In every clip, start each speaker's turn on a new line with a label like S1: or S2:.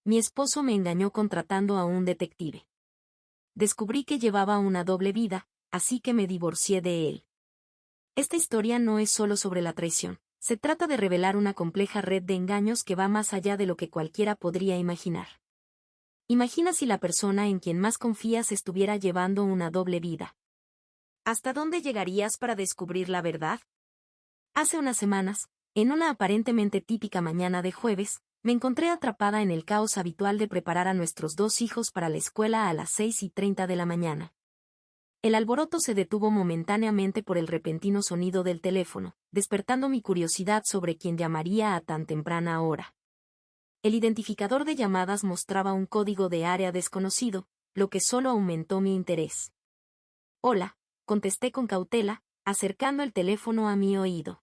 S1: mi esposo me engañó contratando a un detective. Descubrí que llevaba una doble vida, así que me divorcié de él. Esta historia no es solo sobre la traición, se trata de revelar una compleja red de engaños que va más allá de lo que cualquiera podría imaginar. Imagina si la persona en quien más confías estuviera llevando una doble vida. ¿Hasta dónde llegarías para descubrir la verdad? Hace unas semanas, en una aparentemente típica mañana de jueves, me encontré atrapada en el caos habitual de preparar a nuestros dos hijos para la escuela a las 6:30 de la mañana. El alboroto se detuvo momentáneamente por el repentino sonido del teléfono, despertando mi curiosidad sobre quién llamaría a tan temprana hora. El identificador de llamadas mostraba un código de área desconocido, lo que solo aumentó mi interés. Hola, contesté con cautela, acercando el teléfono a mi oído.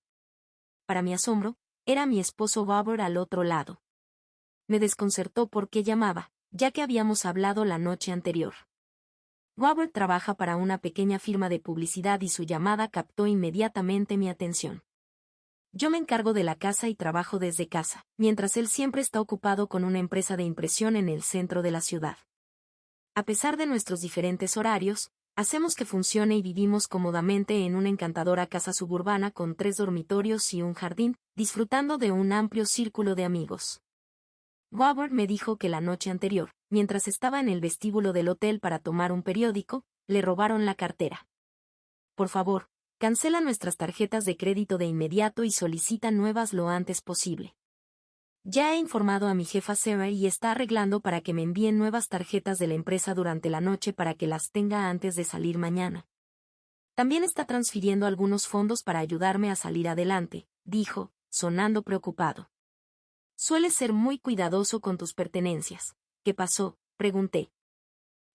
S1: Para mi asombro, era mi esposo Robert al otro lado. Me desconcertó por qué llamaba, ya que habíamos hablado la noche anterior. Robert trabaja para una pequeña firma de publicidad y su llamada captó inmediatamente mi atención. Yo me encargo de la casa y trabajo desde casa, mientras él siempre está ocupado con una empresa de impresión en el centro de la ciudad. A pesar de nuestros diferentes horarios, hacemos que funcione y vivimos cómodamente en una encantadora casa suburbana con 3 dormitorios y un jardín, disfrutando de un amplio círculo de amigos. Robert me dijo que la noche anterior, mientras estaba en el vestíbulo del hotel para tomar un periódico, le robaron la cartera. Por favor, cancela nuestras tarjetas de crédito de inmediato y solicita nuevas lo antes posible. Ya he informado a mi jefa Sarah y está arreglando para que me envíen nuevas tarjetas de la empresa durante la noche para que las tenga antes de salir mañana. También está transfiriendo algunos fondos para ayudarme a salir adelante, dijo, sonando preocupado. Sueles ser muy cuidadoso con tus pertenencias. ¿Qué pasó?, pregunté.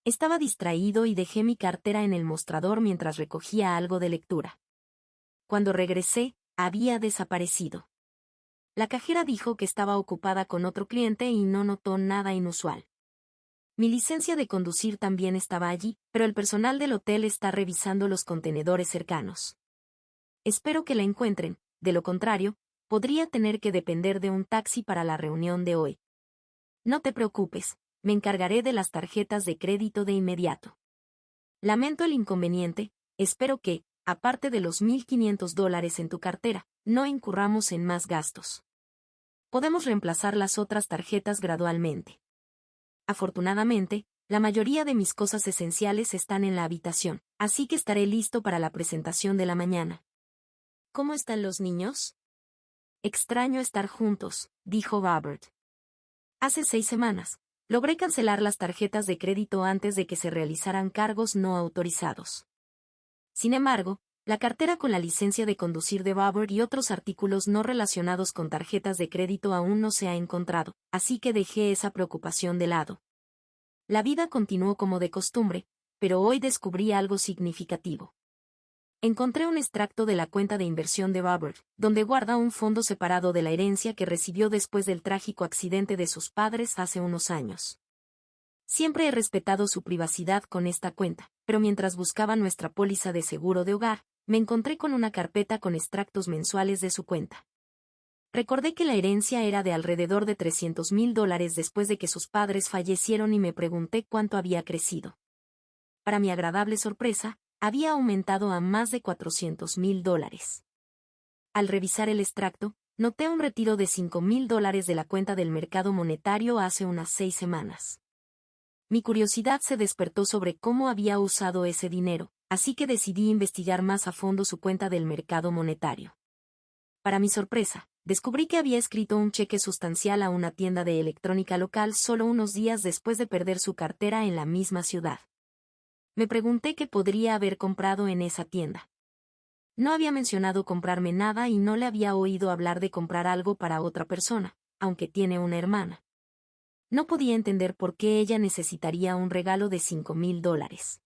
S1: Estaba distraído y dejé mi cartera en el mostrador mientras recogía algo de lectura. Cuando regresé, había desaparecido. La cajera dijo que estaba ocupada con otro cliente y no notó nada inusual. Mi licencia de conducir también estaba allí, pero el personal del hotel está revisando los contenedores cercanos. Espero que la encuentren, de lo contrario, podría tener que depender de un taxi para la reunión de hoy. No te preocupes, me encargaré de las tarjetas de crédito de inmediato. Lamento el inconveniente, espero que, aparte de los $1,500 en tu cartera, no incurramos en más gastos. Podemos reemplazar las otras tarjetas gradualmente. Afortunadamente, la mayoría de mis cosas esenciales están en la habitación, así que estaré listo para la presentación de la mañana. ¿Cómo están los niños? Extraño estar juntos, dijo Robert. Hace 6 semanas, logré cancelar las tarjetas de crédito antes de que se realizaran cargos no autorizados. Sin embargo, la cartera con la licencia de conducir de Robert y otros artículos no relacionados con tarjetas de crédito aún no se ha encontrado, así que dejé esa preocupación de lado. La vida continuó como de costumbre, pero hoy descubrí algo significativo. Encontré un extracto de la cuenta de inversión de Robert, donde guarda un fondo separado de la herencia que recibió después del trágico accidente de sus padres hace unos años. Siempre he respetado su privacidad con esta cuenta, pero mientras buscaba nuestra póliza de seguro de hogar, me encontré con una carpeta con extractos mensuales de su cuenta. Recordé que la herencia era de alrededor de $300,000 después de que sus padres fallecieron y me pregunté cuánto había crecido. Para mi agradable sorpresa, había aumentado a más de $400,000. Al revisar el extracto, noté un retiro de $5,000 de la cuenta del mercado monetario hace unas 6 semanas. Mi curiosidad se despertó sobre cómo había usado ese dinero, así que decidí investigar más a fondo su cuenta del mercado monetario. Para mi sorpresa, descubrí que había escrito un cheque sustancial a una tienda de electrónica local solo unos días después de perder su cartera en la misma ciudad. Me pregunté qué podría haber comprado en esa tienda. No había mencionado comprarme nada y no le había oído hablar de comprar algo para otra persona, aunque tiene una hermana. No podía entender por qué ella necesitaría un regalo de $5,000.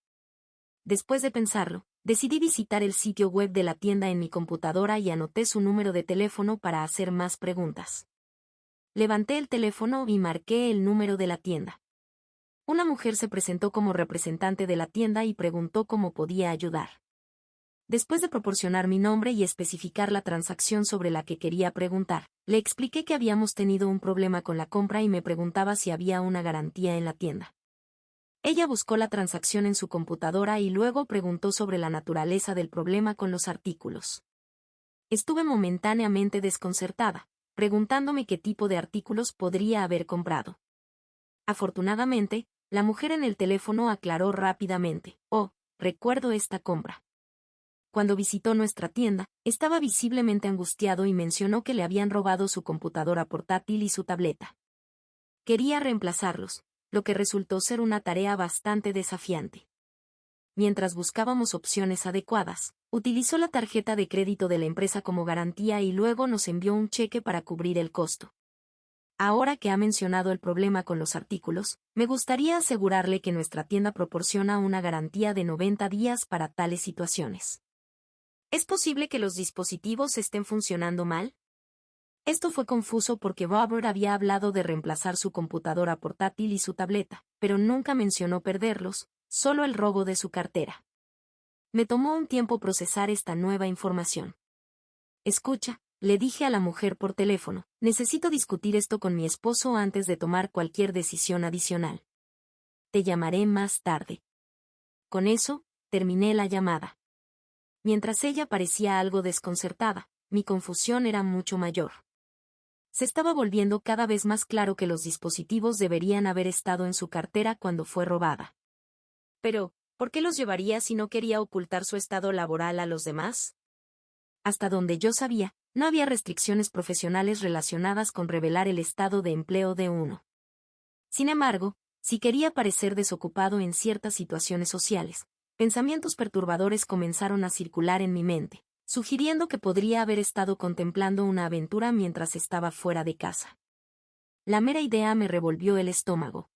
S1: Después de pensarlo, decidí visitar el sitio web de la tienda en mi computadora y anoté su número de teléfono para hacer más preguntas. Levanté el teléfono y marqué el número de la tienda. Una mujer se presentó como representante de la tienda y preguntó cómo podía ayudar. Después de proporcionar mi nombre y especificar la transacción sobre la que quería preguntar, le expliqué que habíamos tenido un problema con la compra y me preguntaba si había una garantía en la tienda. Ella buscó la transacción en su computadora y luego preguntó sobre la naturaleza del problema con los artículos. Estuve momentáneamente desconcertada, preguntándome qué tipo de artículos podría haber comprado. Afortunadamente, la mujer en el teléfono aclaró rápidamente: «Oh, recuerdo esta compra». Cuando visitó nuestra tienda, estaba visiblemente angustiado y mencionó que le habían robado su computadora portátil y su tableta. Quería reemplazarlos, lo que resultó ser una tarea bastante desafiante. Mientras buscábamos opciones adecuadas, utilizó la tarjeta de crédito de la empresa como garantía y luego nos envió un cheque para cubrir el costo. Ahora que ha mencionado el problema con los artículos, me gustaría asegurarle que nuestra tienda proporciona una garantía de 90 días para tales situaciones. ¿Es posible que los dispositivos estén funcionando mal? Esto fue confuso porque Robert había hablado de reemplazar su computadora portátil y su tableta, pero nunca mencionó perderlos, solo el robo de su cartera. Me tomó un tiempo procesar esta nueva información. «Escucha», le dije a la mujer por teléfono, «necesito discutir esto con mi esposo antes de tomar cualquier decisión adicional. Te llamaré más tarde». Con eso, terminé la llamada. Mientras ella parecía algo desconcertada, mi confusión era mucho mayor. Se estaba volviendo cada vez más claro que los dispositivos deberían haber estado en su cartera cuando fue robada. Pero, ¿por qué los llevaría si no quería ocultar su estado laboral a los demás? Hasta donde yo sabía, no había restricciones profesionales relacionadas con revelar el estado de empleo de uno. Sin embargo, si quería parecer desocupado en ciertas situaciones sociales, pensamientos perturbadores comenzaron a circular en mi mente, sugiriendo que podría haber estado contemplando una aventura mientras estaba fuera de casa. La mera idea me revolvió el estómago.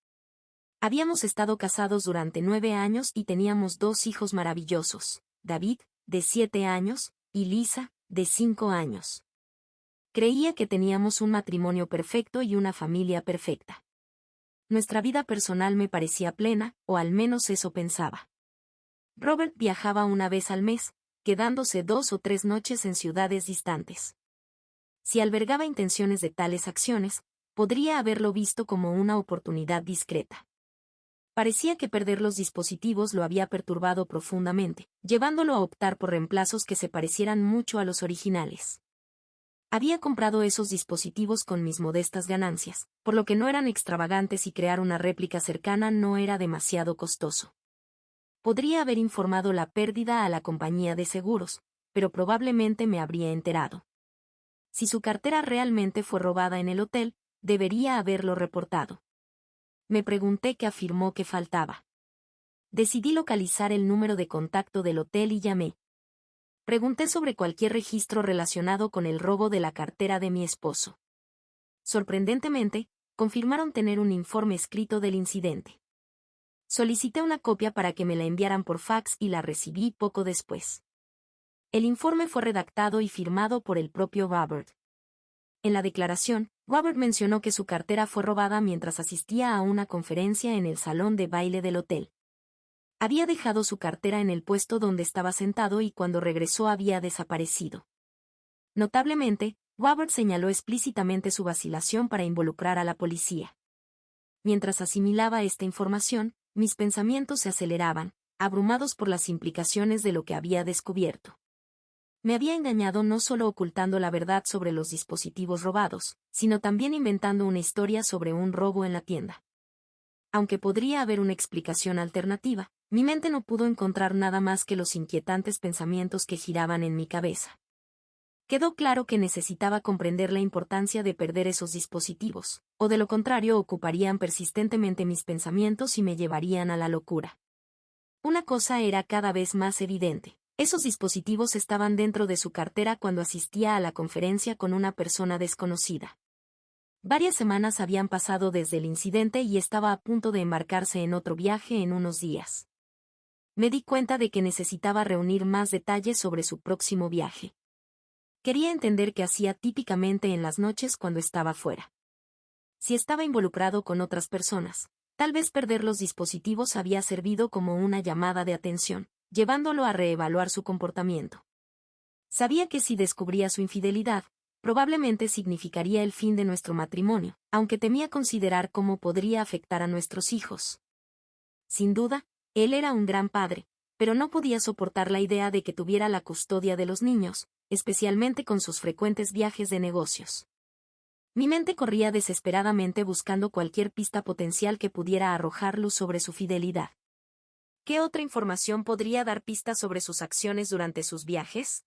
S1: Habíamos estado casados durante 9 años y teníamos 2 hijos maravillosos, David, de 7 años, y Lisa, de 5 años. Creía que teníamos un matrimonio perfecto y una familia perfecta. Nuestra vida personal me parecía plena, o al menos eso pensaba. Robert viajaba una vez al mes, quedándose 2 o 3 noches en ciudades distantes. Si albergaba intenciones de tales acciones, podría haberlo visto como una oportunidad discreta. Parecía que perder los dispositivos lo había perturbado profundamente, llevándolo a optar por reemplazos que se parecieran mucho a los originales. Había comprado esos dispositivos con mis modestas ganancias, por lo que no eran extravagantes y crear una réplica cercana no era demasiado costoso. Podría haber informado la pérdida a la compañía de seguros, pero probablemente me habría enterado. Si su cartera realmente fue robada en el hotel, debería haberlo reportado. Me pregunté qué afirmó que faltaba. Decidí localizar el número de contacto del hotel y llamé. Pregunté sobre cualquier registro relacionado con el robo de la cartera de mi esposo. Sorprendentemente, confirmaron tener un informe escrito del incidente. Solicité una copia para que me la enviaran por fax y la recibí poco después. El informe fue redactado y firmado por el propio Robert. En la declaración, Robert mencionó que su cartera fue robada mientras asistía a una conferencia en el salón de baile del hotel. Había dejado su cartera en el puesto donde estaba sentado y cuando regresó había desaparecido. Notablemente, Robert señaló explícitamente su vacilación para involucrar a la policía. Mientras asimilaba esta información, mis pensamientos se aceleraban, abrumados por las implicaciones de lo que había descubierto. Me había engañado no solo ocultando la verdad sobre los dispositivos robados, sino también inventando una historia sobre un robo en la tienda. Aunque podría haber una explicación alternativa, mi mente no pudo encontrar nada más que los inquietantes pensamientos que giraban en mi cabeza. Quedó claro que necesitaba comprender la importancia de perder esos dispositivos, o de lo contrario ocuparían persistentemente mis pensamientos y me llevarían a la locura. Una cosa era cada vez más evidente: esos dispositivos estaban dentro de su cartera cuando asistía a la conferencia con una persona desconocida. Varias semanas habían pasado desde el incidente y estaba a punto de embarcarse en otro viaje en unos días. Me di cuenta de que necesitaba reunir más detalles sobre su próximo viaje. Quería entender qué hacía típicamente en las noches cuando estaba fuera. Si estaba involucrado con otras personas, tal vez perder los dispositivos había servido como una llamada de atención, llevándolo a reevaluar su comportamiento. Sabía que si descubría su infidelidad, probablemente significaría el fin de nuestro matrimonio, aunque temía considerar cómo podría afectar a nuestros hijos. Sin duda, él era un gran padre, pero no podía soportar la idea de que tuviera la custodia de los niños, especialmente con sus frecuentes viajes de negocios. Mi mente corría desesperadamente buscando cualquier pista potencial que pudiera arrojar luz sobre su fidelidad. ¿Qué otra información podría dar pistas sobre sus acciones durante sus viajes?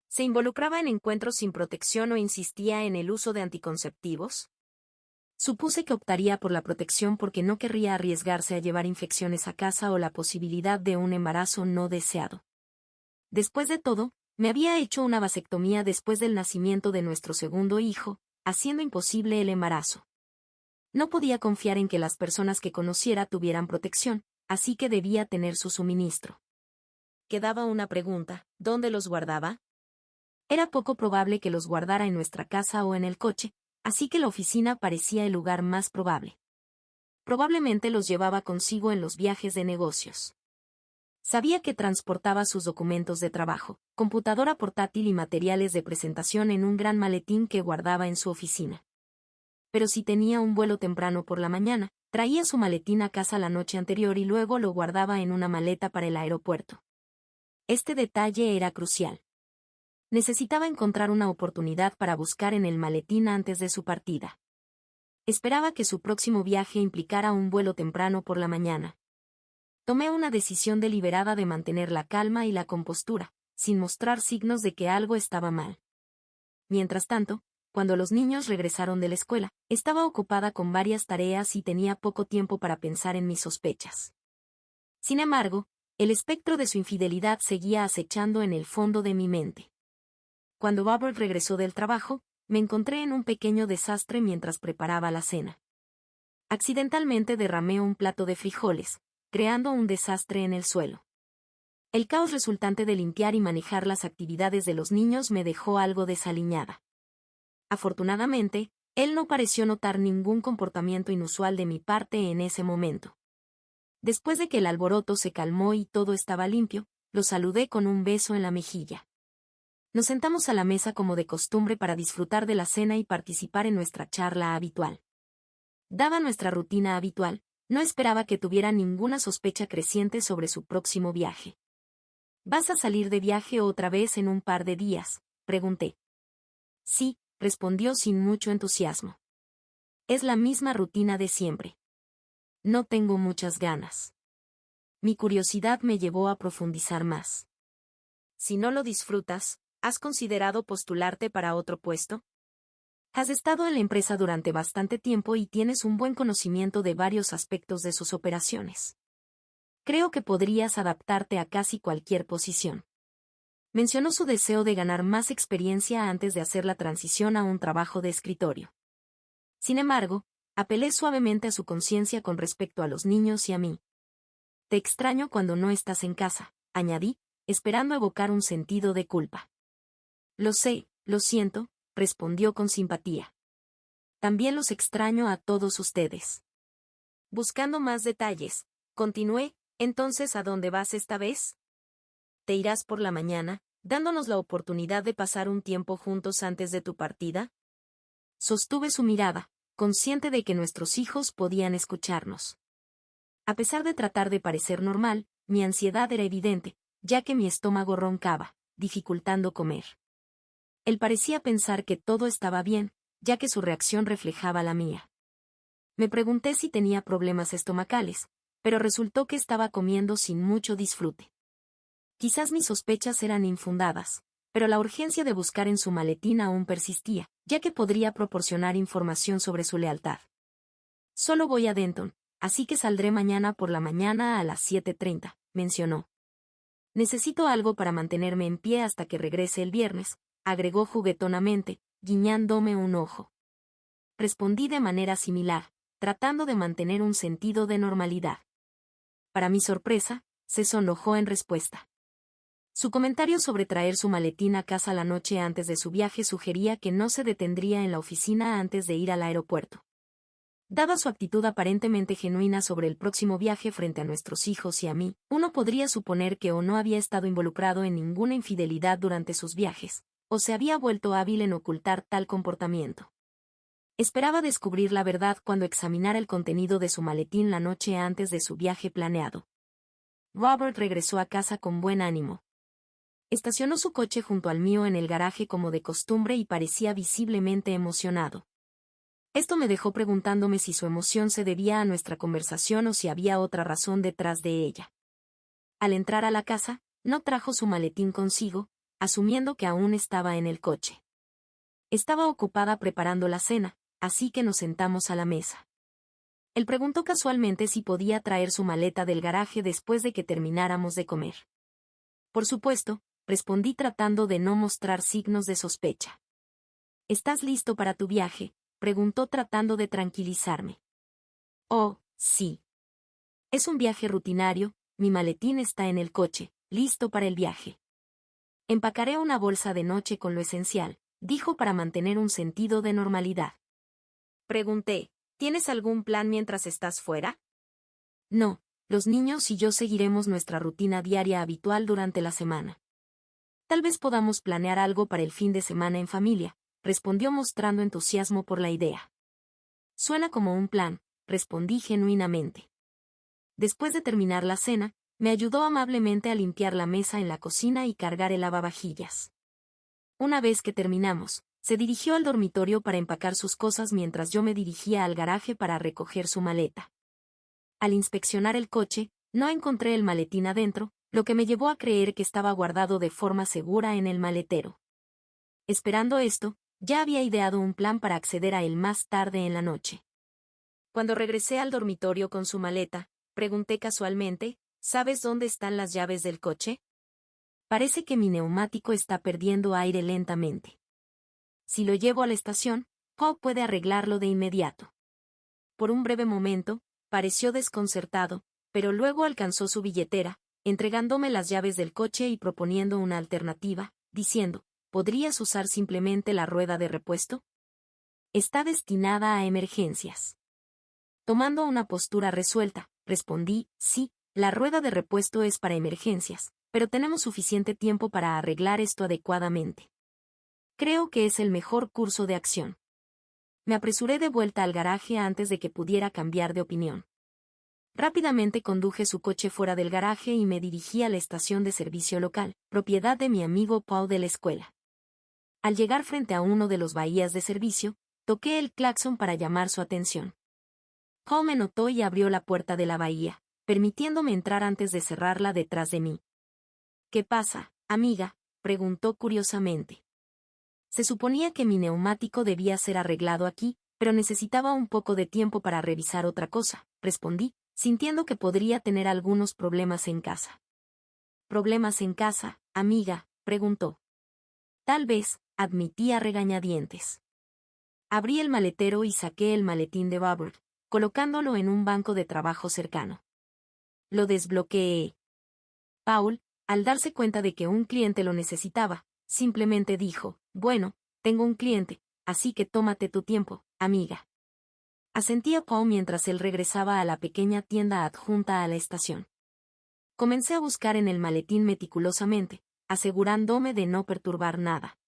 S1: ¿Se involucraba en encuentros sin protección o insistía en el uso de anticonceptivos? Supuse que optaría por la protección porque no querría arriesgarse a llevar infecciones a casa o la posibilidad de un embarazo no deseado. Después de todo, me había hecho una vasectomía después del nacimiento de nuestro segundo hijo, haciendo imposible el embarazo. No podía confiar en que las personas que conociera tuvieran protección, así que debía tener su suministro. Quedaba una pregunta: ¿dónde los guardaba? Era poco probable que los guardara en nuestra casa o en el coche, así que la oficina parecía el lugar más probable. Probablemente los llevaba consigo en los viajes de negocios. Sabía que transportaba sus documentos de trabajo, computadora portátil y materiales de presentación en un gran maletín que guardaba en su oficina. Pero si tenía un vuelo temprano por la mañana, traía su maletín a casa la noche anterior y luego lo guardaba en una maleta para el aeropuerto. Este detalle era crucial. Necesitaba encontrar una oportunidad para buscar en el maletín antes de su partida. Esperaba que su próximo viaje implicara un vuelo temprano por la mañana. Tomé una decisión deliberada de mantener la calma y la compostura, sin mostrar signos de que algo estaba mal. Mientras tanto, cuando los niños regresaron de la escuela, estaba ocupada con varias tareas y tenía poco tiempo para pensar en mis sospechas. Sin embargo, el espectro de su infidelidad seguía acechando en el fondo de mi mente. Cuando Robert regresó del trabajo, me encontré en un pequeño desastre mientras preparaba la cena. Accidentalmente derramé un plato de frijoles, creando un desastre en el suelo. El caos resultante de limpiar y manejar las actividades de los niños me dejó algo desaliñada. Afortunadamente, él no pareció notar ningún comportamiento inusual de mi parte en ese momento. Después de que el alboroto se calmó y todo estaba limpio, lo saludé con un beso en la mejilla. Nos sentamos a la mesa como de costumbre para disfrutar de la cena y participar en nuestra charla habitual. Dada nuestra rutina habitual, no esperaba que tuviera ninguna sospecha creciente sobre su próximo viaje. ¿Vas a salir de viaje otra vez en un par de días?, pregunté. Sí, respondió sin mucho entusiasmo. Es la misma rutina de siempre. No tengo muchas ganas. Mi curiosidad me llevó a profundizar más. Si no lo disfrutas, ¿has considerado postularte para otro puesto? Has estado en la empresa durante bastante tiempo y tienes un buen conocimiento de varios aspectos de sus operaciones. Creo que podrías adaptarte a casi cualquier posición. Mencionó su deseo de ganar más experiencia antes de hacer la transición a un trabajo de escritorio. Sin embargo, apelé suavemente a su conciencia con respecto a los niños y a mí. Te extraño cuando no estás en casa, añadí, esperando evocar un sentido de culpa. Lo sé, lo siento, respondió con simpatía. También los extraño a todos ustedes. Buscando más detalles, continué: ¿entonces a dónde vas esta vez? ¿Te irás por la mañana, dándonos la oportunidad de pasar un tiempo juntos antes de tu partida? Sostuve su mirada, consciente de que nuestros hijos podían escucharnos. A pesar de tratar de parecer normal, mi ansiedad era evidente, ya que mi estómago roncaba, dificultando comer. Él parecía pensar que todo estaba bien, ya que su reacción reflejaba la mía. Me pregunté si tenía problemas estomacales, pero resultó que estaba comiendo sin mucho disfrute. Quizás mis sospechas eran infundadas, pero la urgencia de buscar en su maletín aún persistía, ya que podría proporcionar información sobre su lealtad. Solo voy a Denton, así que saldré mañana por la mañana a las 7:30, mencionó. Necesito algo para mantenerme en pie hasta que regrese el viernes, agregó juguetonamente, guiñándome un ojo. Respondí de manera similar, tratando de mantener un sentido de normalidad. Para mi sorpresa, se sonrojó en respuesta. Su comentario sobre traer su maletín a casa la noche antes de su viaje sugería que no se detendría en la oficina antes de ir al aeropuerto. Dada su actitud aparentemente genuina sobre el próximo viaje frente a nuestros hijos y a mí, uno podría suponer que o no había estado involucrado en ninguna infidelidad durante sus viajes, o se había vuelto hábil en ocultar tal comportamiento. Esperaba descubrir la verdad cuando examinara el contenido de su maletín la noche antes de su viaje planeado. Robert regresó a casa con buen ánimo. Estacionó su coche junto al mío en el garaje como de costumbre y parecía visiblemente emocionado. Esto me dejó preguntándome si su emoción se debía a nuestra conversación o si había otra razón detrás de ella. Al entrar a la casa, no trajo su maletín consigo, asumiendo que aún estaba en el coche. Estaba ocupada preparando la cena, así que nos sentamos a la mesa. Él preguntó casualmente si podía traer su maleta del garaje después de que termináramos de comer. Por supuesto, respondí tratando de no mostrar signos de sospecha. ¿Estás listo para tu viaje?, preguntó tratando de tranquilizarme. Oh, sí. Es un viaje rutinario, mi maletín está en el coche, listo para el viaje. Empacaré una bolsa de noche con lo esencial, dijo para mantener un sentido de normalidad. Pregunté, ¿tienes algún plan mientras estás fuera? No, los niños y yo seguiremos nuestra rutina diaria habitual durante la semana. Tal vez podamos planear algo para el fin de semana en familia, respondió mostrando entusiasmo por la idea. Suena como un plan, respondí genuinamente. Después de terminar la cena, me ayudó amablemente a limpiar la mesa en la cocina y cargar el lavavajillas. Una vez que terminamos, se dirigió al dormitorio para empacar sus cosas mientras yo me dirigía al garaje para recoger su maleta. Al inspeccionar el coche, no encontré el maletín adentro, lo que me llevó a creer que estaba guardado de forma segura en el maletero. Esperando esto, ya había ideado un plan para acceder a él más tarde en la noche. Cuando regresé al dormitorio con su maleta, pregunté casualmente, ¿sabes dónde están las llaves del coche? Parece que mi neumático está perdiendo aire lentamente. Si lo llevo a la estación, Paul puede arreglarlo de inmediato. Por un breve momento, pareció desconcertado, pero luego alcanzó su billetera, entregándome las llaves del coche y proponiendo una alternativa, diciendo, ¿podrías usar simplemente la rueda de repuesto? Está destinada a emergencias. Tomando una postura resuelta, respondí, sí, la rueda de repuesto es para emergencias, pero tenemos suficiente tiempo para arreglar esto adecuadamente. Creo que es el mejor curso de acción. Me apresuré de vuelta al garaje antes de que pudiera cambiar de opinión. Rápidamente conduje su coche fuera del garaje y me dirigí a la estación de servicio local, propiedad de mi amigo Paul de la escuela. Al llegar frente a uno de los bahías de servicio, toqué el claxon para llamar su atención. Paul me notó y abrió la puerta de la bahía, permitiéndome entrar antes de cerrarla detrás de mí. ¿Qué pasa, amiga?, preguntó curiosamente. Se suponía que mi neumático debía ser arreglado aquí, pero necesitaba un poco de tiempo para revisar otra cosa, respondí, sintiendo que podría tener algunos problemas en casa. ¿Problemas en casa, amiga?, preguntó. Tal vez, admití a regañadientes. Abrí el maletero y saqué el maletín de Robert, colocándolo en un banco de trabajo cercano. Lo desbloqueé. Paul, al darse cuenta de que un cliente lo necesitaba, simplemente dijo, bueno, tengo un cliente, así que tómate tu tiempo, amiga. Asentí a Paul mientras él regresaba a la pequeña tienda adjunta a la estación. Comencé a buscar en el maletín meticulosamente, asegurándome de no perturbar nada.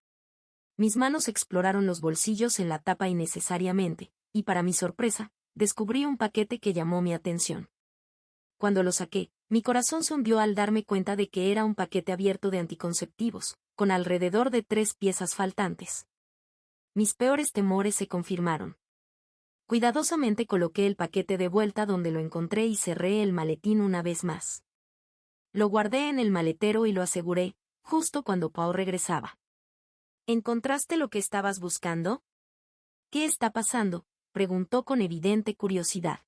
S1: Mis manos exploraron los bolsillos en la tapa innecesariamente, y para mi sorpresa, descubrí un paquete que llamó mi atención. Cuando lo saqué, mi corazón se hundió al darme cuenta de que era un paquete abierto de anticonceptivos, con alrededor de 3 piezas faltantes. Mis peores temores se confirmaron. Cuidadosamente coloqué el paquete de vuelta donde lo encontré y cerré el maletín una vez más. Lo guardé en el maletero y lo aseguré, justo cuando Paul regresaba. ¿Encontraste lo que estabas buscando? ¿Qué está pasando?, preguntó con evidente curiosidad.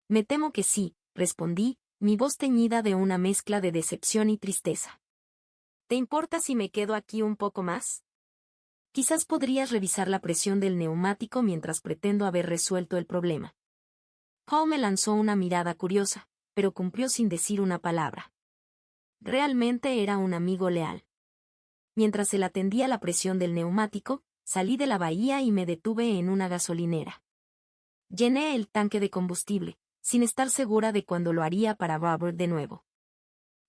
S1: Me temo que sí, respondí, mi voz teñida de una mezcla de decepción y tristeza. ¿Te importa si me quedo aquí un poco más? Quizás podrías revisar la presión del neumático mientras pretendo haber resuelto el problema. Paul me lanzó una mirada curiosa, pero cumplió sin decir una palabra. Realmente era un amigo leal. Mientras él atendía la presión del neumático, salí de la bahía y me detuve en una gasolinera. Llené el tanque de combustible, sin estar segura de cuándo lo haría para Robert de nuevo.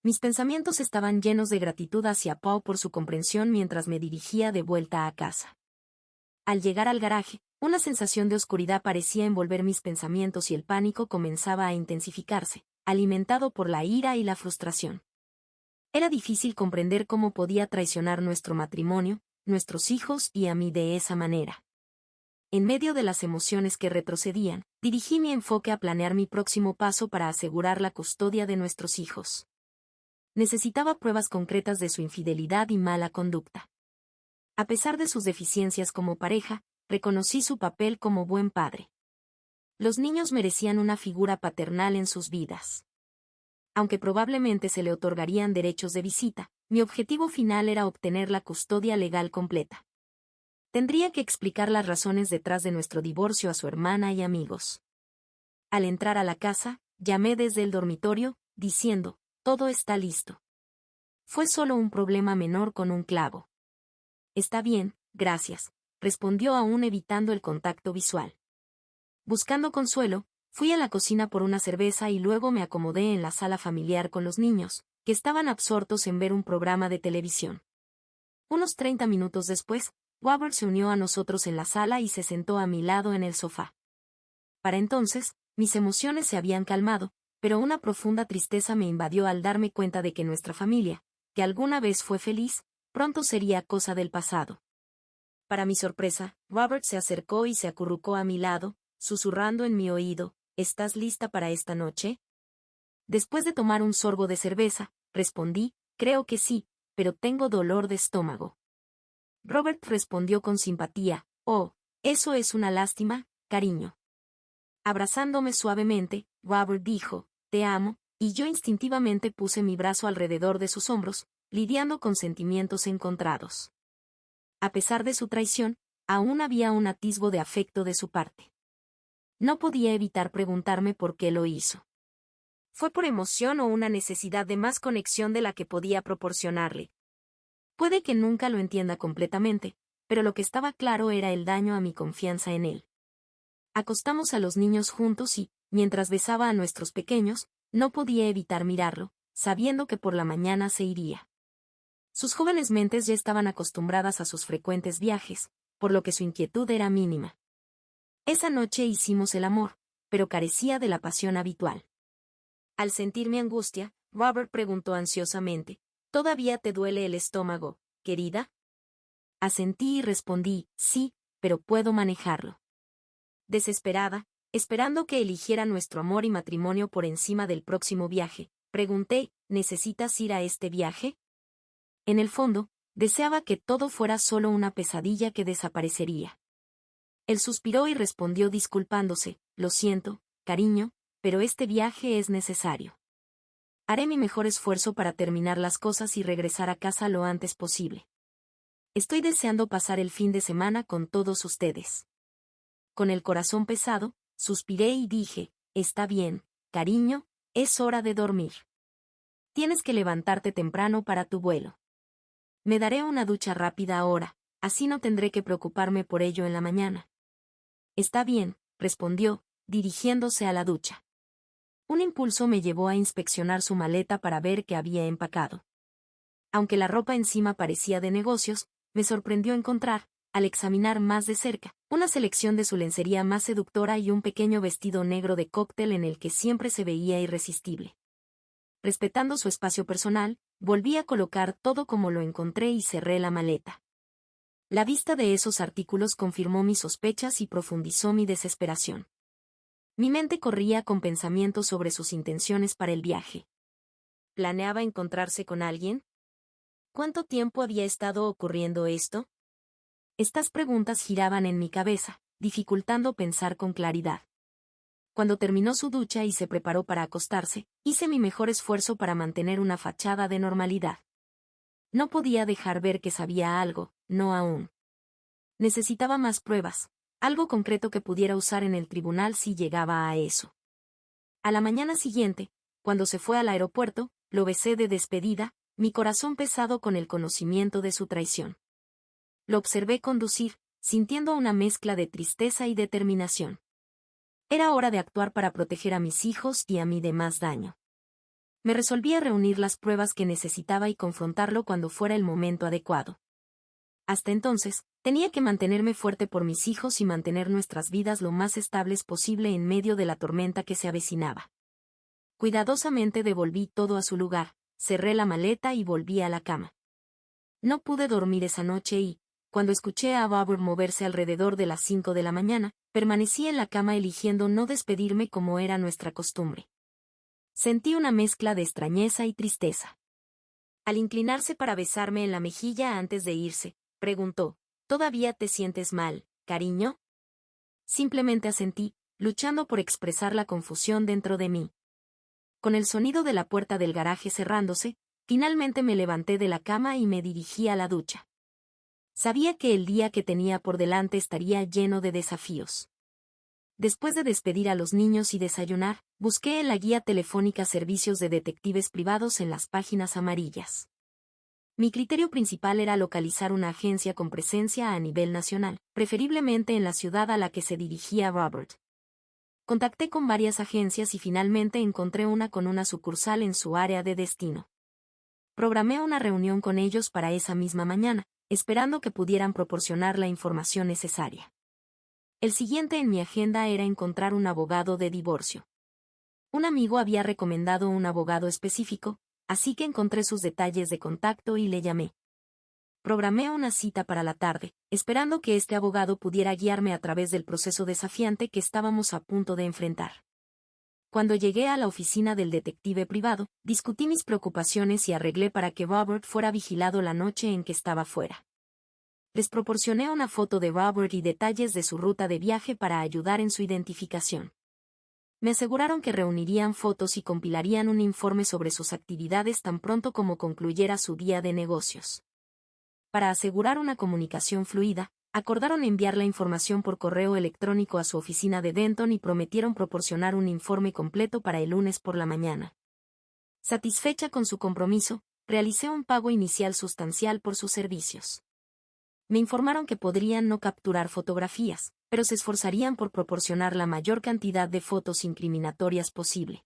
S1: Mis pensamientos estaban llenos de gratitud hacia Paul por su comprensión mientras me dirigía de vuelta a casa. Al llegar al garaje, una sensación de oscuridad parecía envolver mis pensamientos y el pánico comenzaba a intensificarse, alimentado por la ira y la frustración. Era difícil comprender cómo podía traicionar nuestro matrimonio, nuestros hijos y a mí de esa manera. En medio de las emociones que retrocedían, dirigí mi enfoque a planear mi próximo paso para asegurar la custodia de nuestros hijos. Necesitaba pruebas concretas de su infidelidad y mala conducta. A pesar de sus deficiencias como pareja, reconocí su papel como buen padre. Los niños merecían una figura paternal en sus vidas. Aunque probablemente se le otorgarían derechos de visita, mi objetivo final era obtener la custodia legal completa. Tendría que explicar las razones detrás de nuestro divorcio a su hermana y amigos. Al entrar a la casa, llamé desde el dormitorio, diciendo, todo está listo. Fue solo un problema menor con un clavo. Está bien, gracias, respondió aún evitando el contacto visual. Buscando consuelo, fui a la cocina por una cerveza y luego me acomodé en la sala familiar con los niños, que estaban absortos en ver un programa de televisión. Unos 30 minutos después, Robert se unió a nosotros en la sala y se sentó a mi lado en el sofá. Para entonces, mis emociones se habían calmado, pero una profunda tristeza me invadió al darme cuenta de que nuestra familia, que alguna vez fue feliz, pronto sería cosa del pasado. Para mi sorpresa, Robert se acercó y se acurrucó a mi lado, susurrando en mi oído, ¿estás lista para esta noche? Después de tomar un sorbo de cerveza, respondí, creo que sí, pero tengo dolor de estómago. Robert respondió con simpatía, oh, eso es una lástima, cariño. Abrazándome suavemente, Robert dijo, te amo, y yo instintivamente puse mi brazo alrededor de sus hombros, lidiando con sentimientos encontrados. A pesar de su traición, aún había un atisbo de afecto de su parte. No podía evitar preguntarme por qué lo hizo. ¿Fue por emoción o una necesidad de más conexión de la que podía proporcionarle? Puede que nunca lo entienda completamente, pero lo que estaba claro era el daño a mi confianza en él. Acostamos a los niños juntos y, mientras besaba a nuestros pequeños, no podía evitar mirarlo, sabiendo que por la mañana se iría. Sus jóvenes mentes ya estaban acostumbradas a sus frecuentes viajes, por lo que su inquietud era mínima. Esa noche hicimos el amor, pero carecía de la pasión habitual. Al sentir mi angustia, Robert preguntó ansiosamente, ¿todavía te duele el estómago, querida? Asentí y respondí, sí, pero puedo manejarlo. Desesperada, esperando que eligiera nuestro amor y matrimonio por encima del próximo viaje, pregunté, ¿necesitas ir a este viaje? En el fondo, deseaba que todo fuera solo una pesadilla que desaparecería. Él suspiró y respondió disculpándose, lo siento, cariño, pero este viaje es necesario. Haré mi mejor esfuerzo para terminar las cosas y regresar a casa lo antes posible. Estoy deseando pasar el fin de semana con todos ustedes. Con el corazón pesado, suspiré y dije, está bien, cariño, es hora de dormir. Tienes que levantarte temprano para tu vuelo. Me daré una ducha rápida ahora, así no tendré que preocuparme por ello en la mañana. Está bien, respondió, dirigiéndose a la ducha. Un impulso me llevó a inspeccionar su maleta para ver qué había empacado. Aunque la ropa encima parecía de negocios, me sorprendió encontrar, al examinar más de cerca, una selección de su lencería más seductora y un pequeño vestido negro de cóctel en el que siempre se veía irresistible. Respetando su espacio personal, volví a colocar todo como lo encontré y cerré la maleta. La vista de esos artículos confirmó mis sospechas y profundizó mi desesperación. Mi mente corría con pensamientos sobre sus intenciones para el viaje. ¿Planeaba encontrarse con alguien? ¿Cuánto tiempo había estado ocurriendo esto? Estas preguntas giraban en mi cabeza, dificultando pensar con claridad. Cuando terminó su ducha y se preparó para acostarse, hice mi mejor esfuerzo para mantener una fachada de normalidad. No podía dejar ver que sabía algo, no aún. Necesitaba más pruebas, algo concreto que pudiera usar en el tribunal si llegaba a eso. A la mañana siguiente, cuando se fue al aeropuerto, lo besé de despedida, mi corazón pesado con el conocimiento de su traición. Lo observé conducir, sintiendo una mezcla de tristeza y determinación. Era hora de actuar para proteger a mis hijos y a mí de más daño. Me resolví a reunir las pruebas que necesitaba y confrontarlo cuando fuera el momento adecuado. Hasta entonces, tenía que mantenerme fuerte por mis hijos y mantener nuestras vidas lo más estables posible en medio de la tormenta que se avecinaba. Cuidadosamente devolví todo a su lugar, cerré la maleta y volví a la cama. No pude dormir esa noche y, cuando escuché a Robert moverse alrededor de las 5 de la mañana, permanecí en la cama eligiendo no despedirme como era nuestra costumbre. Sentí una mezcla de extrañeza y tristeza. Al inclinarse para besarme en la mejilla antes de irse, preguntó, ¿todavía te sientes mal, cariño? Simplemente asentí, luchando por expresar la confusión dentro de mí. Con el sonido de la puerta del garaje cerrándose, finalmente me levanté de la cama y me dirigí a la ducha. Sabía que el día que tenía por delante estaría lleno de desafíos. Después de despedir a los niños y desayunar, busqué en la guía telefónica servicios de detectives privados en las páginas amarillas. Mi criterio principal era localizar una agencia con presencia a nivel nacional, preferiblemente en la ciudad a la que se dirigía Robert. Contacté con varias agencias y finalmente encontré una con una sucursal en su área de destino. Programé una reunión con ellos para esa misma mañana, esperando que pudieran proporcionar la información necesaria. El siguiente en mi agenda era encontrar un abogado de divorcio. Un amigo había recomendado un abogado específico, así que encontré sus detalles de contacto y le llamé. Programé una cita para la tarde, esperando que este abogado pudiera guiarme a través del proceso desafiante que estábamos a punto de enfrentar. Cuando llegué a la oficina del detective privado, discutí mis preocupaciones y arreglé para que Robert fuera vigilado la noche en que estaba fuera. Les proporcioné una foto de Robert y detalles de su ruta de viaje para ayudar en su identificación. Me aseguraron que reunirían fotos y compilarían un informe sobre sus actividades tan pronto como concluyera su día de negocios. Para asegurar una comunicación fluida, acordaron enviar la información por correo electrónico a su oficina de Denton y prometieron proporcionar un informe completo para el lunes por la mañana. Satisfecha con su compromiso, realicé un pago inicial sustancial por sus servicios. Me informaron que podrían no capturar fotografías, pero se esforzarían por proporcionar la mayor cantidad de fotos incriminatorias posible.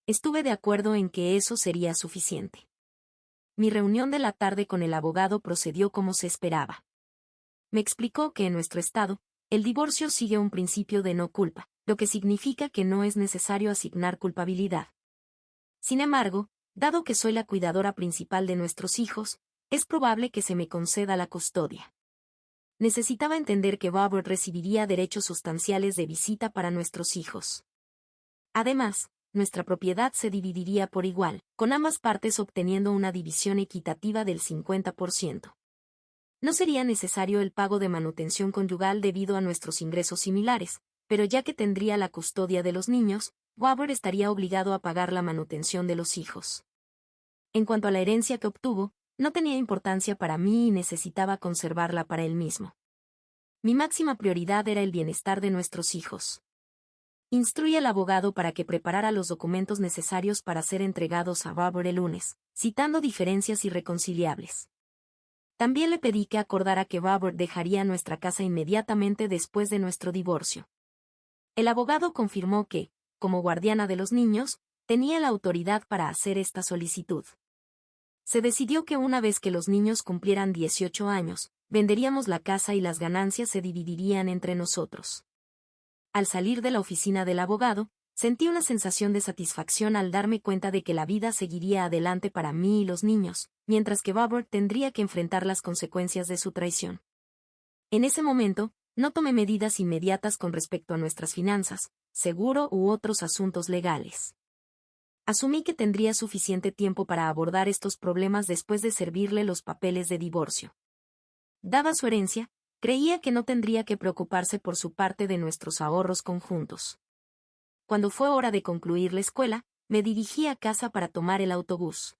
S1: Estuve de acuerdo en que eso sería suficiente. Mi reunión de la tarde con el abogado procedió como se esperaba. Me explicó que en nuestro estado, el divorcio sigue un principio de no culpa, lo que significa que no es necesario asignar culpabilidad. Sin embargo, dado que soy la cuidadora principal de nuestros hijos, es probable que se me conceda la custodia. Necesitaba entender que Robert recibiría derechos sustanciales de visita para nuestros hijos. Además, nuestra propiedad se dividiría por igual, con ambas partes obteniendo una división equitativa del 50%. No sería necesario el pago de manutención conyugal debido a nuestros ingresos similares, pero ya que tendría la custodia de los niños, Robert estaría obligado a pagar la manutención de los hijos. En cuanto a la herencia que obtuvo, no tenía importancia para mí y necesitaba conservarla para él mismo. Mi máxima prioridad era el bienestar de nuestros hijos. Instruí al abogado para que preparara los documentos necesarios para ser entregados a Robert el lunes, citando diferencias irreconciliables. También le pedí que acordara que Robert dejaría nuestra casa inmediatamente después de nuestro divorcio. El abogado confirmó que, como guardiana de los niños, tenía la autoridad para hacer esta solicitud. Se decidió que una vez que los niños cumplieran 18 años, venderíamos la casa y las ganancias se dividirían entre nosotros. Al salir de la oficina del abogado, sentí una sensación de satisfacción al darme cuenta de que la vida seguiría adelante para mí y los niños, mientras que Robert tendría que enfrentar las consecuencias de su traición. En ese momento, no tomé medidas inmediatas con respecto a nuestras finanzas, seguro u otros asuntos legales. Asumí que tendría suficiente tiempo para abordar estos problemas después de servirle los papeles de divorcio. Dada su herencia, creía que no tendría que preocuparse por su parte de nuestros ahorros conjuntos. Cuando fue hora de concluir la escuela, me dirigí a casa para tomar el autobús.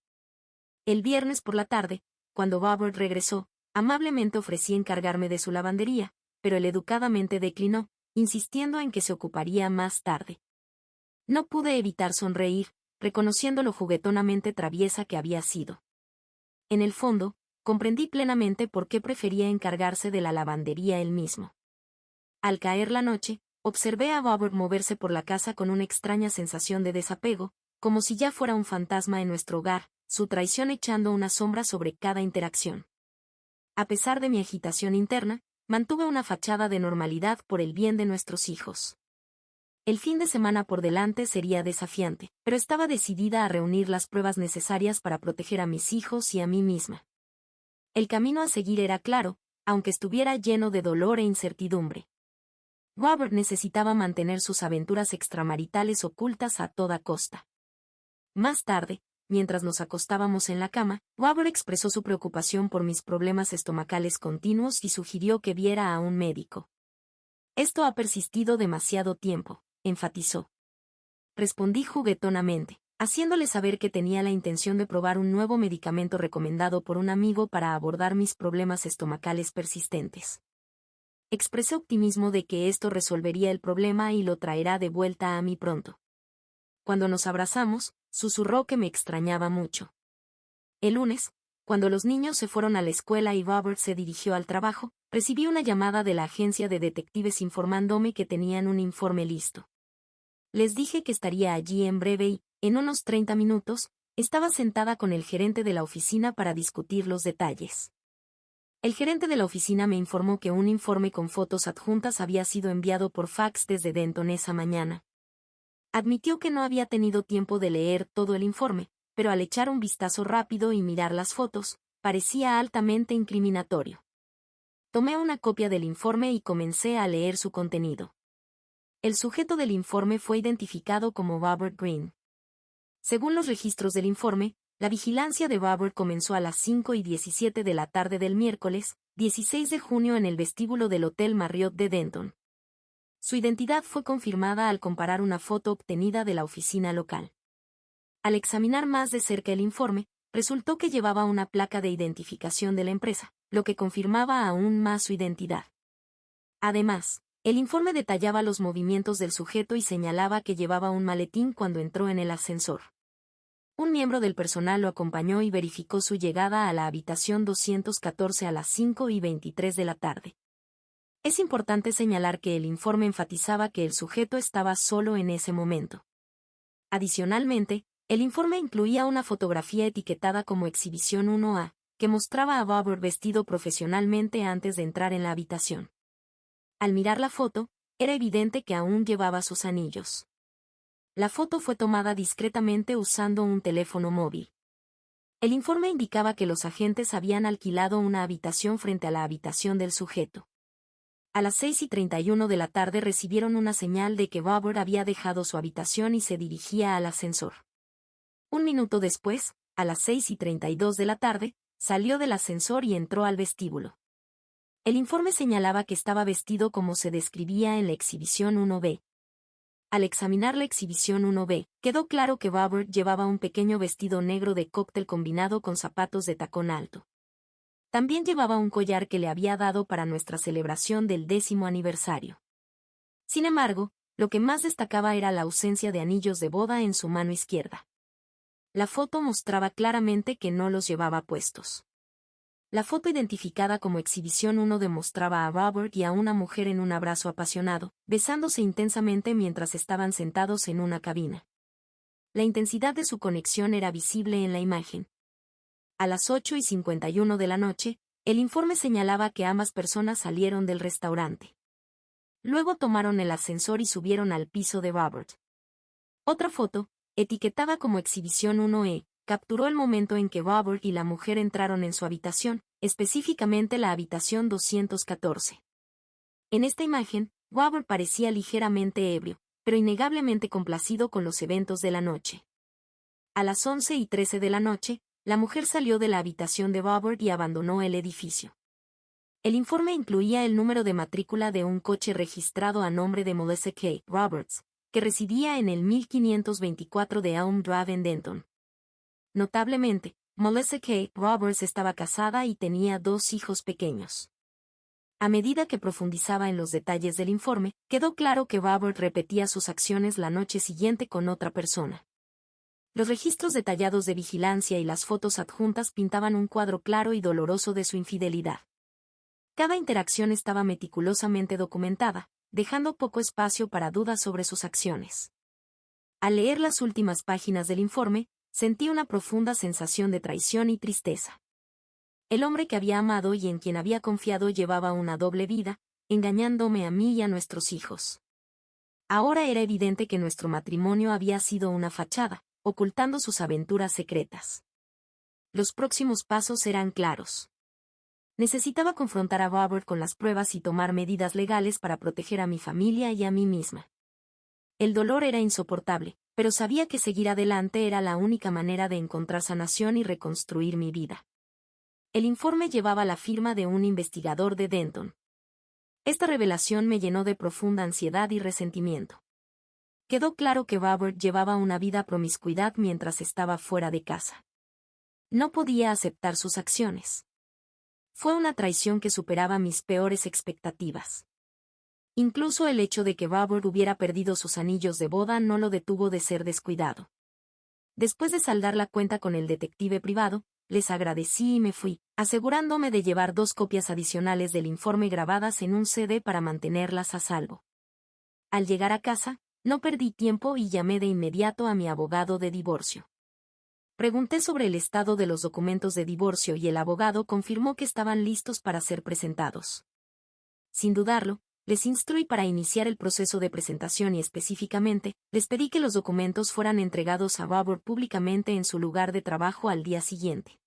S1: El viernes por la tarde, cuando Robert regresó, amablemente ofrecí encargarme de su lavandería, pero él educadamente declinó, insistiendo en que se ocuparía más tarde. No pude evitar sonreír, reconociendo lo juguetonamente traviesa que había sido. En el fondo, comprendí plenamente por qué prefería encargarse de la lavandería él mismo. Al caer la noche, Observé a Robert moverse por la casa con una extraña sensación de desapego, como si ya fuera un fantasma en nuestro hogar, su traición echando una sombra sobre cada interacción. A pesar de mi agitación interna, mantuve una fachada de normalidad por el bien de nuestros hijos. El fin de semana por delante sería desafiante, pero estaba decidida a reunir las pruebas necesarias para proteger a mis hijos y a mí misma. El camino a seguir era claro, aunque estuviera lleno de dolor e incertidumbre. Robert necesitaba mantener sus aventuras extramaritales ocultas a toda costa. Más tarde, mientras nos acostábamos en la cama, Robert expresó su preocupación por mis problemas estomacales continuos y sugirió que viera a un médico. Esto ha persistido demasiado tiempo, enfatizó. Respondí juguetonamente, haciéndole saber que tenía la intención de probar un nuevo medicamento recomendado por un amigo para abordar mis problemas estomacales persistentes. Expresé optimismo de que esto resolvería el problema y lo traerá de vuelta a mí pronto. Cuando nos abrazamos, susurró que me extrañaba mucho. El lunes, cuando los niños se fueron a la escuela y Robert se dirigió al trabajo, recibí una llamada de la agencia de detectives informándome que tenían un informe listo. Les dije que estaría allí en breve y, en unos 30 minutos, estaba sentada con el gerente de la oficina para discutir los detalles. El gerente de la oficina me informó que un informe con fotos adjuntas había sido enviado por fax desde Denton esa mañana. Admitió que no había tenido tiempo de leer todo el informe, pero al echar un vistazo rápido y mirar las fotos, parecía altamente incriminatorio. Tomé una copia del informe y comencé a leer su contenido. El sujeto del informe fue identificado como Robert Green. Según los registros del informe, la vigilancia de Robert comenzó a las 5:17 de la tarde del miércoles, 16 de junio en el vestíbulo del Hotel Marriott de Denton. Su identidad fue confirmada al comparar una foto obtenida de la oficina local. Al examinar más de cerca el informe, resultó que llevaba una placa de identificación de la empresa, lo que confirmaba aún más su identidad. Además, el informe detallaba los movimientos del sujeto y señalaba que llevaba un maletín cuando entró en el ascensor. Un miembro del personal lo acompañó y verificó su llegada a la habitación 214 a las 5:23 de la tarde. Es importante señalar que el informe enfatizaba que el sujeto estaba solo en ese momento. Adicionalmente, el informe incluía una fotografía etiquetada como Exhibición 1A, que mostraba a Robert vestido profesionalmente antes de entrar en la habitación. Al mirar la foto, era evidente que aún llevaba sus anillos. La foto fue tomada discretamente usando un teléfono móvil. El informe indicaba que los agentes habían alquilado una habitación frente a la habitación del sujeto. A las 6:31 de la tarde recibieron una señal de que Robert había dejado su habitación y se dirigía al ascensor. Un minuto después, a las 6:32 de la tarde, salió del ascensor y entró al vestíbulo. El informe señalaba que estaba vestido como se describía en la exhibición 1B. Al examinar la exhibición 1B, quedó claro que Robert llevaba un pequeño vestido negro de cóctel combinado con zapatos de tacón alto. También llevaba un collar que le había dado para nuestra celebración del 10º aniversario. Sin embargo, lo que más destacaba era la ausencia de anillos de boda en su mano izquierda. La foto mostraba claramente que no los llevaba puestos. La foto identificada como Exhibición 1 demostraba a Robert y a una mujer en un abrazo apasionado, besándose intensamente mientras estaban sentados en una cabina. La intensidad de su conexión era visible en la imagen. A las 8:51 de la noche, el informe señalaba que ambas personas salieron del restaurante. Luego tomaron el ascensor y subieron al piso de Robert. Otra foto, etiquetada como Exhibición 1E, capturó el momento en que Robert y la mujer entraron en su habitación, específicamente la habitación 214. En esta imagen, Robert parecía ligeramente ebrio, pero innegablemente complacido con los eventos de la noche. A las 11:13 de la noche, la mujer salió de la habitación de Robert y abandonó el edificio. El informe incluía el número de matrícula de un coche registrado a nombre de Melissa K. Roberts, que residía en el 1524 de Elm Drive en Denton. Notablemente, Melissa K. Roberts estaba casada y tenía 2 hijos pequeños. A medida que profundizaba en los detalles del informe, quedó claro que Robert repetía sus acciones la noche siguiente con otra persona. Los registros detallados de vigilancia y las fotos adjuntas pintaban un cuadro claro y doloroso de su infidelidad. Cada interacción estaba meticulosamente documentada, dejando poco espacio para dudas sobre sus acciones. Al leer las últimas páginas del informe, sentí una profunda sensación de traición y tristeza. El hombre que había amado y en quien había confiado llevaba una doble vida, engañándome a mí y a nuestros hijos. Ahora era evidente que nuestro matrimonio había sido una fachada, ocultando sus aventuras secretas. Los próximos pasos eran claros. Necesitaba confrontar a Robert con las pruebas y tomar medidas legales para proteger a mi familia y a mí misma. El dolor era insoportable, pero sabía que seguir adelante era la única manera de encontrar sanación y reconstruir mi vida. El informe llevaba la firma de un investigador de Denton. Esta revelación me llenó de profunda ansiedad y resentimiento. Quedó claro que Robert llevaba una vida promiscuidad mientras estaba fuera de casa. No podía aceptar sus acciones. Fue una traición que superaba mis peores expectativas. Incluso el hecho de que Robert hubiera perdido sus anillos de boda no lo detuvo de ser descuidado. Después de saldar la cuenta con el detective privado, les agradecí y me fui, asegurándome de llevar 2 copias adicionales del informe grabadas en un CD para mantenerlas a salvo. Al llegar a casa, no perdí tiempo y llamé de inmediato a mi abogado de divorcio. Pregunté sobre el estado de los documentos de divorcio y el abogado confirmó que estaban listos para ser presentados. Sin dudarlo, les instruí para iniciar el proceso de presentación y específicamente, les pedí que los documentos fueran entregados a Robert públicamente en su lugar de trabajo al día siguiente.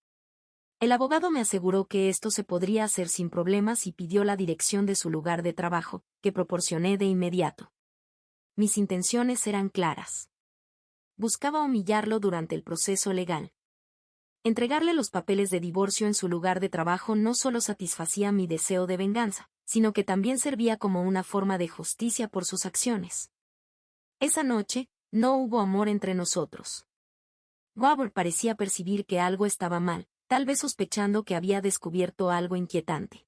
S1: El abogado me aseguró que esto se podría hacer sin problemas y pidió la dirección de su lugar de trabajo, que proporcioné de inmediato. Mis intenciones eran claras. Buscaba humillarlo durante el proceso legal. Entregarle los papeles de divorcio en su lugar de trabajo no solo satisfacía mi deseo de venganza, sino que también servía como una forma de justicia por sus acciones. Esa noche, no hubo amor entre nosotros. Robert parecía percibir que algo estaba mal, tal vez sospechando que había descubierto algo inquietante.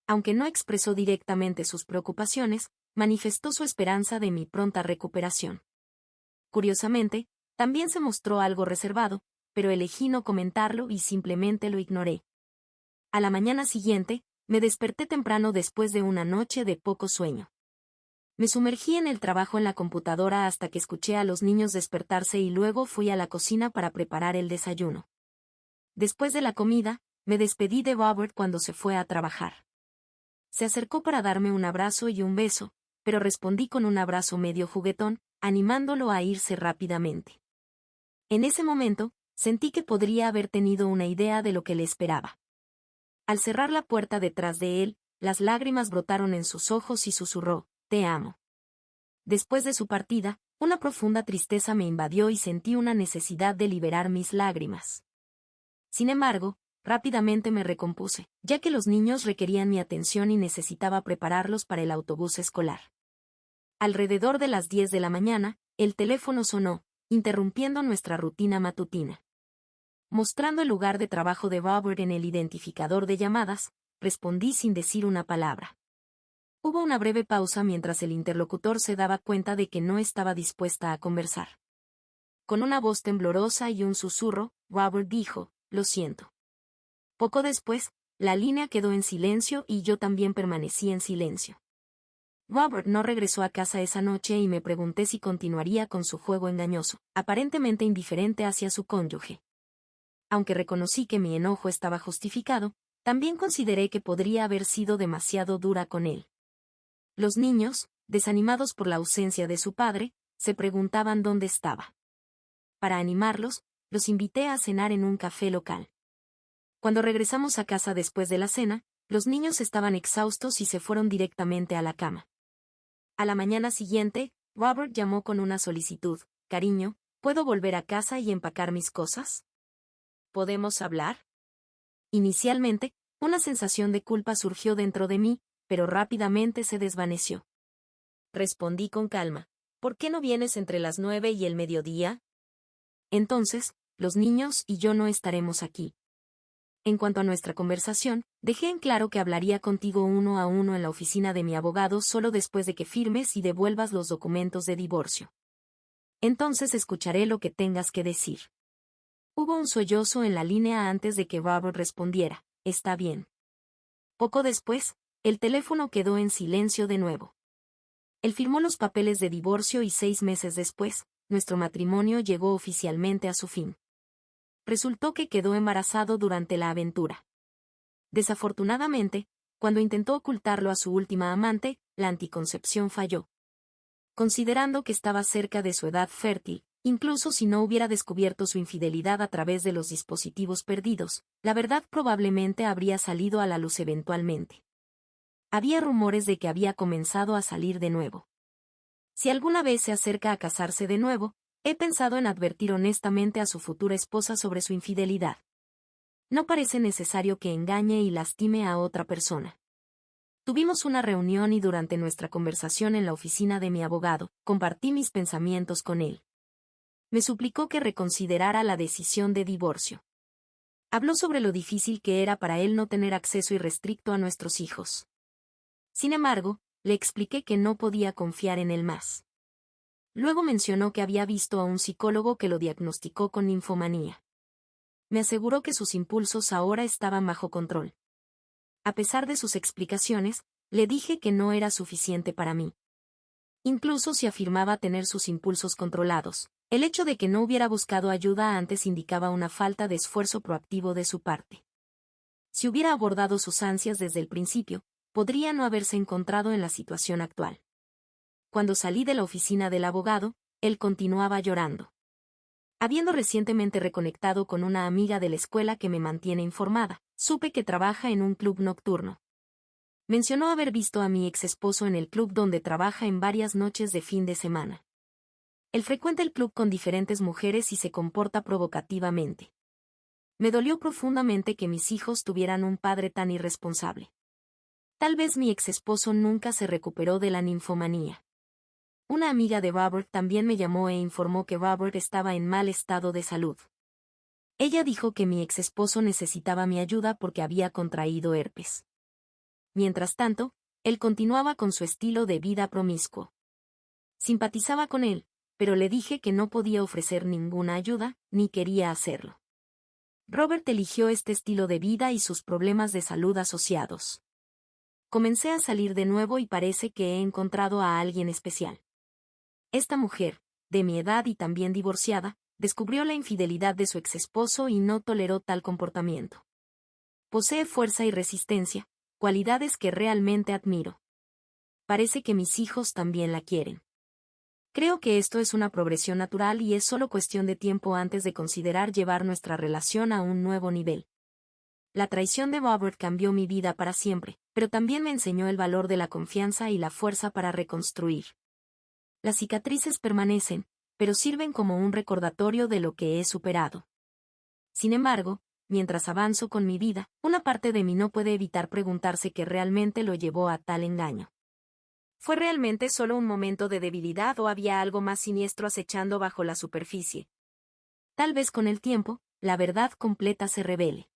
S1: Aunque no expresó directamente sus preocupaciones, manifestó su esperanza de mi pronta recuperación. Curiosamente, también se mostró algo reservado, pero elegí no comentarlo y simplemente lo ignoré. A la mañana siguiente, me desperté temprano después de una noche de poco sueño. Me sumergí en el trabajo en la computadora hasta que escuché a los niños despertarse y luego fui a la cocina para preparar el desayuno. Después de la comida, me despedí de Robert cuando se fue a trabajar. Se acercó para darme un abrazo y un beso, pero respondí con un abrazo medio juguetón, animándolo a irse rápidamente. En ese momento, sentí que podría haber tenido una idea de lo que le esperaba. Al cerrar la puerta detrás de él, las lágrimas brotaron en sus ojos y susurró, «Te amo». Después de su partida, una profunda tristeza me invadió y sentí una necesidad de liberar mis lágrimas. Sin embargo, rápidamente me recompuse, ya que los niños requerían mi atención y necesitaba prepararlos para el autobús escolar. Alrededor de las 10 de la mañana, el teléfono sonó, interrumpiendo nuestra rutina matutina. Mostrando el lugar de trabajo de Robert en el identificador de llamadas, respondí sin decir una palabra. Hubo una breve pausa mientras el interlocutor se daba cuenta de que no estaba dispuesta a conversar. Con una voz temblorosa y un susurro, Robert dijo, «Lo siento». Poco después, la línea quedó en silencio y yo también permanecí en silencio. Robert no regresó a casa esa noche y me pregunté si continuaría con su juego engañoso, aparentemente indiferente hacia su cónyuge. Aunque reconocí que mi enojo estaba justificado, también consideré que podría haber sido demasiado dura con él. Los niños, desanimados por la ausencia de su padre, se preguntaban dónde estaba. Para animarlos, los invité a cenar en un café local. Cuando regresamos a casa después de la cena, los niños estaban exhaustos y se fueron directamente a la cama. A la mañana siguiente, Robert llamó con una solicitud, «Cariño, ¿puedo volver a casa y empacar mis cosas? ¿Podemos hablar?». Inicialmente, una sensación de culpa surgió dentro de mí, pero rápidamente se desvaneció. Respondí con calma, «¿Por qué no vienes entre las 9 y el mediodía? Entonces, los niños y yo no estaremos aquí». En cuanto a nuestra conversación, dejé en claro que hablaría contigo uno a uno en la oficina de mi abogado solo después de que firmes y devuelvas los documentos de divorcio. Entonces escucharé lo que tengas que decir. Hubo un sollozo en la línea antes de que Robert respondiera, «Está bien». Poco después, el teléfono quedó en silencio de nuevo. Él firmó los papeles de divorcio y 6 meses después, nuestro matrimonio llegó oficialmente a su fin. Resultó que quedó embarazado durante la aventura. Desafortunadamente, cuando intentó ocultarlo a su última amante, la anticoncepción falló. Considerando que estaba cerca de su edad fértil, incluso si no hubiera descubierto su infidelidad a través de los dispositivos perdidos, la verdad probablemente habría salido a la luz eventualmente. Había rumores de que había comenzado a salir de nuevo. Si alguna vez se acerca a casarse de nuevo, he pensado en advertir honestamente a su futura esposa sobre su infidelidad. No parece necesario que engañe y lastime a otra persona. Tuvimos una reunión y durante nuestra conversación en la oficina de mi abogado, compartí mis pensamientos con él. Me suplicó que reconsiderara la decisión de divorcio. Habló sobre lo difícil que era para él no tener acceso irrestricto a nuestros hijos. Sin embargo, le expliqué que no podía confiar en él más. Luego mencionó que había visto a un psicólogo que lo diagnosticó con ninfomanía. Me aseguró que sus impulsos ahora estaban bajo control. A pesar de sus explicaciones, le dije que no era suficiente para mí. Incluso si afirmaba tener sus impulsos controlados, el hecho de que no hubiera buscado ayuda antes indicaba una falta de esfuerzo proactivo de su parte. Si hubiera abordado sus ansias desde el principio, podría no haberse encontrado en la situación actual. Cuando salí de la oficina del abogado, él continuaba llorando. Habiendo recientemente reconectado con una amiga de la escuela que me mantiene informada, supe que trabaja en un club nocturno. Mencionó haber visto a mi ex esposo en el club donde trabaja en varias noches de fin de semana. Él frecuenta el club con diferentes mujeres y se comporta provocativamente. Me dolió profundamente que mis hijos tuvieran un padre tan irresponsable. Tal vez mi ex esposo nunca se recuperó de la ninfomanía. Una amiga de Robert también me llamó e informó que Robert estaba en mal estado de salud. Ella dijo que mi ex esposo necesitaba mi ayuda porque había contraído herpes. Mientras tanto, él continuaba con su estilo de vida promiscuo. Simpatizaba con él, pero le dije que no podía ofrecer ninguna ayuda, ni quería hacerlo. Robert eligió este estilo de vida y sus problemas de salud asociados. Comencé a salir de nuevo y parece que he encontrado a alguien especial. Esta mujer, de mi edad y también divorciada, descubrió la infidelidad de su exesposo y no toleró tal comportamiento. Posee fuerza y resistencia, cualidades que realmente admiro. Parece que mis hijos también la quieren. Creo que esto es una progresión natural y es solo cuestión de tiempo antes de considerar llevar nuestra relación a un nuevo nivel. La traición de Robert cambió mi vida para siempre, pero también me enseñó el valor de la confianza y la fuerza para reconstruir. Las cicatrices permanecen, pero sirven como un recordatorio de lo que he superado. Sin embargo, mientras avanzo con mi vida, una parte de mí no puede evitar preguntarse qué realmente lo llevó a tal engaño. ¿Fue realmente solo un momento de debilidad o había algo más siniestro acechando bajo la superficie? Tal vez con el tiempo, la verdad completa se revele.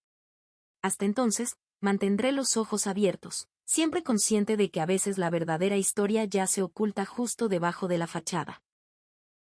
S1: Hasta entonces, mantendré los ojos abiertos, siempre consciente de que a veces la verdadera historia ya se oculta justo debajo de la fachada.